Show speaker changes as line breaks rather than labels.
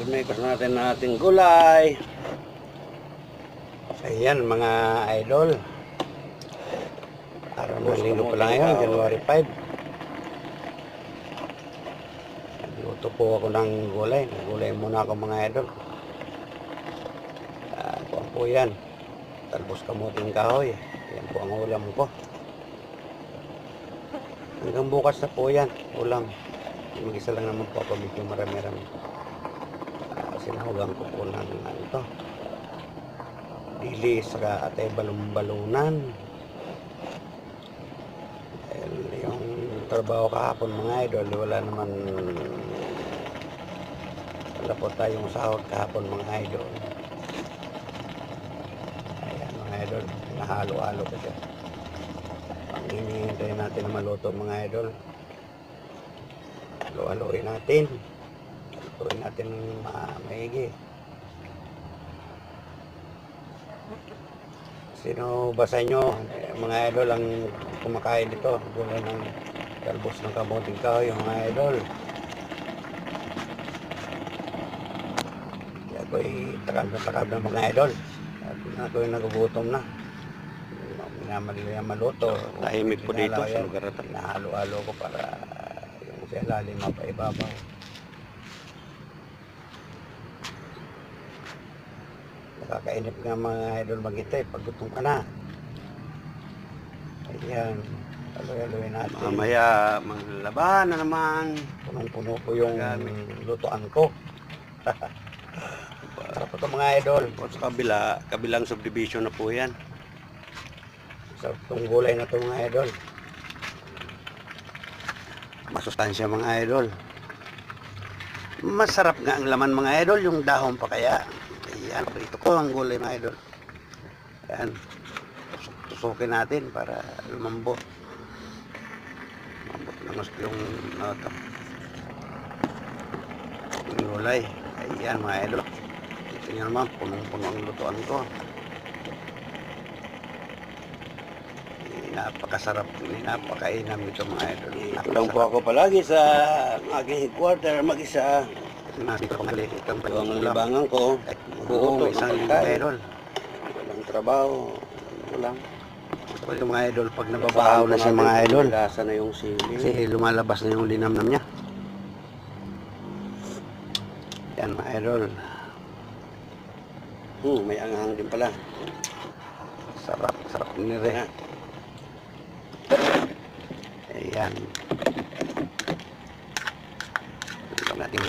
Mekos natin na ating gulay. Ayan mga idol. Araw ng linggo pa lang ngayon, January 5. Nagluto po ako ng gulay. Nagulay muna ako mga idol. Kuha po yan. Talbos kamuting kahoy. Yan po ang ulam ko. Hanggang bukas na po yan. Ulam. Mag-isa lang naman po ako. Medyo marami-rami. Sinahugan ko po ng ito. Dili saka atay balon-balunan. Yung trabaho kahapon mga idol, wala po tayong sahod kahapon mga idol. Ayan mga idol, nahalo-halo ko siya. Ang hinihintay natin na maluto mga idol. Halo-haloin natin. Haluin natin maigi. Sino ba sa inyo, mga idol, ang kumakain dito? Gulay ng talbos ng kamuting kahoy, mga idol. Kaya ako'y takab na mga idol. At ako'y nagugutom na. Minamadali na maluto. Tahimik po dito sa lugar na ito. Nahalo-halo ko para yung sa ilalim mapaibabaw. Nakakainip nga mga idol maghintay pag gutom ka na. Ayan, halo-haloin natin. Mamaya maglaban na naman. Punong-puno po yung lutoan ko. Sarap ito mga idol. Sa kabilang subdivision na po yan. Sarap itong gulay na ito mga idol. Masustansya mga idol. Masarap nga ang laman mga idol, yung dahon pa kaya. Ayan, prito ko ang gulay mga idol. Ayan, tusukin natin para lumambot. Lumambot na gusto yung gulay. Ayan mga idol. Ito nyo naman, punong-puno ang lutuan ko. Napakasarap, napakainam ito mga idol. Ito lang po ako palagi sa aking headquarter, mag-isa. Ang libangan ko, buong isang idol. Walang trabaho, walang. Ito mga idol, pag nababahaw na siya mga idol, lasa na yung sili. Kasi lumalabas na yung linamnam niya. Yan mga idol. May anghang din pala. Sarap, sarap nire. Ayan. Ito natin